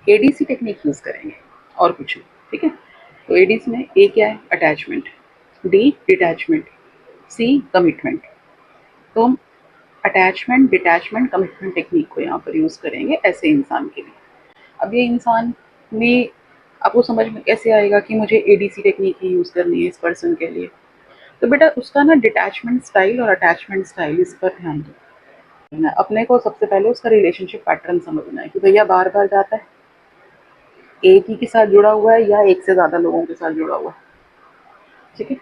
ADC technique use करेंगे और कुछ नहीं, ठीक है। तो एडीसी में ए क्या है, अटैचमेंट, डी डिटैचमेंट, सी कमिटमेंट। तो हम अटैचमेंट, डिटैचमेंट, कमिटमेंट टेक्निक को यहाँ पर यूज़ करेंगे ऐसे इंसान के लिए। अब ये इंसान में आपको समझ में कैसे आएगा कि मुझे एडीसी टेक्निक ही यूज़ करनी है इस पर्सन के लिए? तो बेटा उसका ना डिटैचमेंट स्टाइल और अटैचमेंट स्टाइल, इस पर ध्यान दो। अपने को सबसे पहले उसका रिलेशनशिप पैटर्न समझना है कि भैया बार बार जाता है, एक ही के साथ जुड़ा हुआ है या एक से ज़्यादा लोगों के साथ जुड़ा हुआ है, ठीक है।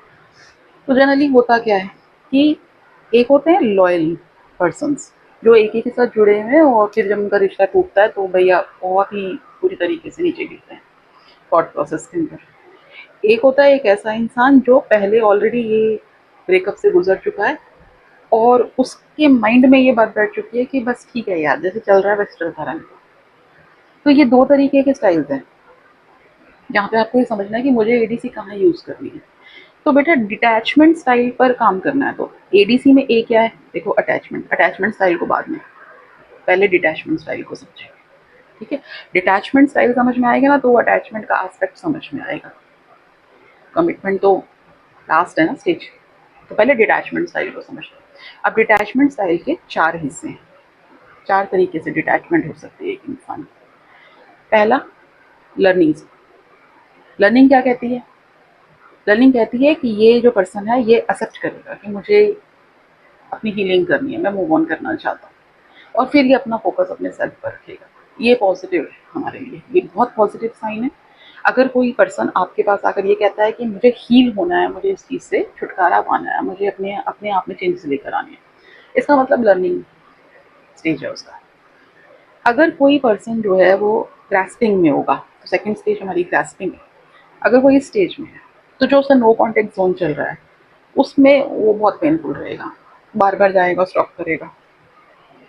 तो जनरली होता क्या है कि एक होते हैं लॉयल पर्सन्स जो एक ही के साथ जुड़े हुए हैं और फिर जब उनका रिश्ता टूटता है तो भैया बहुत ही पूरी तरीके से नीचे गिरते हैं थॉट प्रोसेस के अंदर। एक होता है एक ऐसा इंसान जो पहले ऑलरेडी ये ब्रेकअप से गुजर चुका है और उसके माइंड में ये बात बैठ चुकी है कि बस ठीक है यार, जैसे चल रहा है वैसे चलता रहने दो। तो ये दो तरीके के स्टाइल्स हैं जहाँ पे आपको ये समझना है कि मुझे एडीसी कहाँ यूज़ करनी है। तो बेटा डिटैचमेंट स्टाइल पर काम करना है। तो एडीसी में ए क्या है, देखो अटैचमेंट, अटैचमेंट स्टाइल को बाद में, पहले डिटैचमेंट स्टाइल को समझें, ठीक है। डिटैचमेंट स्टाइल समझ में आएगा ना तो अटैचमेंट का एस्पेक्ट समझ में आएगा। कमिटमेंट तो लास्ट है ना स्टेज, तो पहले डिटैचमेंट स्टाइल को समझ लो। अब डिटैचमेंट स्टाइल के चार हिस्से हैं, चार तरीके से डिटैचमेंट हो सकती है एक इंसान। पहला लर्निंग। लर्निंग क्या कहती है? लर्निंग कहती है कि ये जो पर्सन है ये एक्सेप्ट करेगा कि मुझे अपनी हीलिंग करनी है, मैं मूव ऑन करना चाहता हूँ, और फिर ये अपना फोकस अपने सेल्फ पर रखेगा। ये पॉजिटिव है हमारे लिए, ये बहुत पॉजिटिव साइन है। अगर कोई पर्सन आपके पास आकर ये कहता है कि मुझे हील होना है, मुझे इस चीज़ से छुटकारा पाना है, मुझे अपने अपने आप में चेंजेस लेकर आने हैं, इसका मतलब लर्निंग स्टेज है उसका। अगर कोई पर्सन जो है वो ग्रास्पिंग में होगा, तो सेकंड स्टेज हमारी ग्रास्पिंग है। अगर वो इस स्टेज में है तो जो उसका नो कॉन्टेक्ट जोन चल रहा है उसमें वो बहुत पेनफुल रहेगा, बार बार जाएगा, स्टॉप करेगा,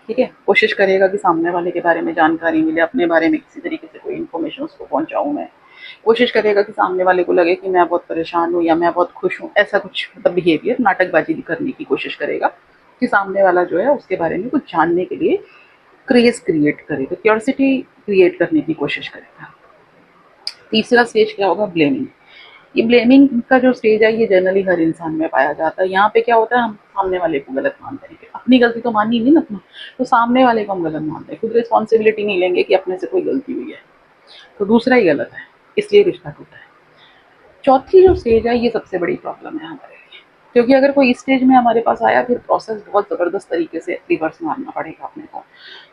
ठीक है। कोशिश करेगा कि सामने वाले के बारे में जानकारी मिले, अपने बारे में किसी तरीके से कोई इन्फॉर्मेशन उसको पहुंचाऊं मैं। कोशिश करेगा कि सामने वाले को लगे कि मैं बहुत परेशान हूँ या मैं बहुत खुश हूँ, ऐसा कुछ मतलब बिहेवियर, नाटकबाजी करने की कोशिश करेगा कि सामने वाला जो है उसके बारे में कुछ जानने के लिए क्रेज क्रिएट करेगा, क्यूरियोसिटी क्रिएट करने की कोशिश करेगा। तीसरा स्टेज क्या होगा, ब्लेमिंग। ये ब्लेमिंग का जो स्टेज है ये जनरली हर इंसान में पाया जाता है। यहाँ पे क्या होता है, हम सामने वाले को गलत मानते हैं, अपनी गलती तो माननी नहीं ना अपना, तो सामने वाले को हम गलत मानते हैं, खुद रिस्पॉन्सिबिलिटी नहीं लेंगे कि अपने से कोई गलती हुई है, तो दूसरा ही गलत है, इसलिए रिश्ता टूटा है। चौथी जो स्टेज है ये सबसे बड़ी प्रॉब्लम है हमारे लिए, क्योंकि अगर कोई इस स्टेज में हमारे पास आया फिर प्रोसेस बहुत ज़बरदस्त तरीके से रिवर्स मारना पड़ेगा अपने को।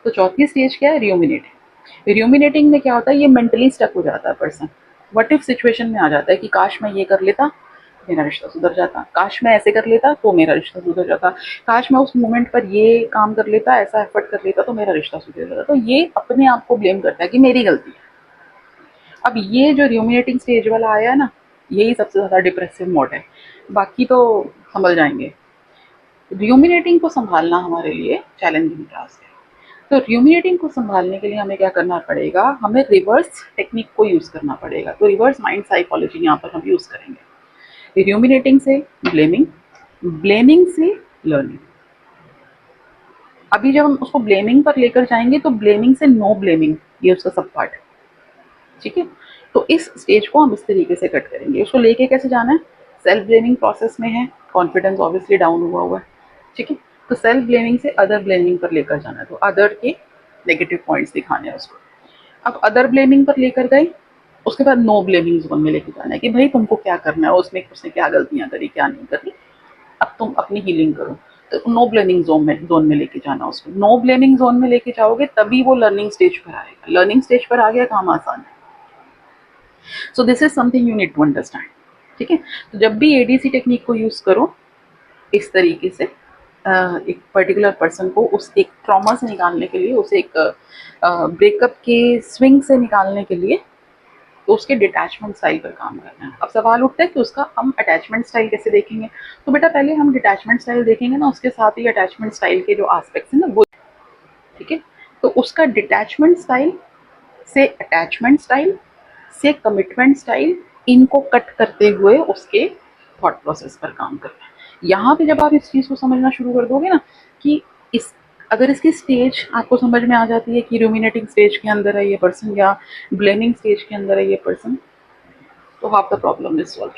तो चौथी स्टेज क्या है, र्यूमिनेटिंग। र्यूमिनेटिंग में क्या होता है, ये मेंटली स्टक हो जाता है पर्सन, व्हाट इफ सिचुएशन में आ जाता है कि काश मैं ये कर लेता मेरा रिश्ता सुधर जाता, काश मैं ऐसे कर लेता तो मेरा रिश्ता सुधर जाता, काश मैं उस मोमेंट पर ये काम कर लेता, ऐसा एफर्ट कर लेता तो मेरा रिश्ता सुधर जाता। तो ये अपने आप को ब्लेम करता है कि मेरी गलती है। अब ये जो र्यूमिनेटिंग स्टेज वाला आया है ना, यही सबसे ज़्यादा डिप्रेसिव मोड है, बाकी तो संभल जाएंगे। र्यूमिनेटिंग को संभालना हमारे लिए चैलेंजिंग टास्क है। तो र्यूमिनेटिंग को संभालने के लिए हमें क्या करना पड़ेगा, हमें रिवर्स टेक्निक को यूज़ करना पड़ेगा। तो रिवर्स माइंड साइकोलॉजी यहाँ पर हम यूज़ करेंगे। र्यूमिनेटिंग से ब्लेमिंग, ब्लेमिंग से लर्निंग। अभी जब हम उसको ब्लेमिंग पर लेकर जाएंगे तो ब्लेमिंग से नो ब्लेमिंग, ये उसका सब पार्ट है, ठीक है। तो इस स्टेज को हम इस तरीके से कट करेंगे। उसको लेके कैसे जाना है, सेल्फ ब्लेमिंग प्रोसेस में है, कॉन्फिडेंस ऑब्वियसली डाउन हुआ है, ठीक है। तो सेल्फ ब्लेमिंग से अदर ब्लेमिंग पर लेकर जाना है, तो अदर के नेगेटिव पॉइंट्स दिखाने हैं उसको। अब अदर ब्लेमिंग पर लेकर गए, उसके बाद नो ब्लेमिंग जोन में लेके जाना है कि भाई तुमको क्या करना है, उसमें उसने क्या गलतियां करी क्या नहीं करी, अब तुम अपनी हीलिंग करो। तो नो ब्लेमिंग जोन में लेके जाना उसको। नो ब्लेमिंग जोन में लेके जाओगे तभी वो लर्निंग स्टेज पर आएगा। लर्निंग स्टेज पर आ गया, काम आसान है। So this is something you need to understand, ठीक है। तो जब भी एडीसी टेक्निक को यूज करो इस तरीके से, एक पर्टिकुलर पर्सन को उस एक ट्रॉमा से निकालने के लिए, उसे एक ब्रेकअप के स्विंग से निकालने के लिए, तो उसके डिटैचमेंट स्टाइल पर काम करना है। अब सवाल उठता है कि उसका हम अटैचमेंट स्टाइल कैसे देखेंगे। तो बेटा पहले हम डिटैचमेंट स्टाइल देखेंगे ना, उसके साथ ही अटैचमेंट स्टाइल के जो एस्पेक्ट्स हैं ना वो, ठीक है। तो उसका डिटैचमेंट स्टाइल से अटैचमेंट स्टाइल से कमिटमेंट स्टाइल, इनको कट करते हुए उसके थॉट प्रोसेस पर काम करना है। यहाँ पे जब आप इस चीज़ को समझना शुरू कर दोगे ना कि इस अगर इसकी स्टेज आपको समझ में आ जाती है कि रूमिनेटिंग स्टेज के अंदर है ये पर्सन या ब्लेमिंग स्टेज के अंदर है ये पर्सन, तो half the problem is solve.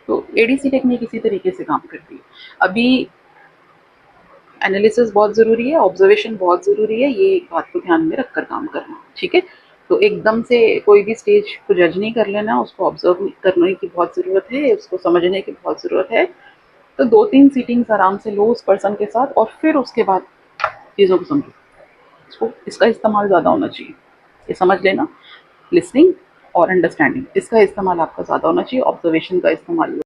तो एडीसी टेक्निक इसी तरीके से काम करती है। अभी एनालिसिस बहुत ज़रूरी है, ऑब्जर्वेशन बहुत ज़रूरी है, ये एक बात को ध्यान में रखकर काम करना, ठीक है। तो एकदम से कोई भी स्टेज को जज नहीं कर लेना, उसको ऑब्जर्व करने की बहुत ज़रूरत है, उसको समझने की बहुत ज़रूरत है। तो 2-3 सीटिंग्स आराम से लो उस पर्सन के साथ और फिर उसके बाद चीज़ों को समझो। इसका इस्तेमाल ज़्यादा होना चाहिए, ये समझ लेना। लिसनिंग और अंडरस्टैंडिंग, इसका इस्तेमाल आपका ज़्यादा होना चाहिए, ऑब्जर्वेशन का इस्तेमाल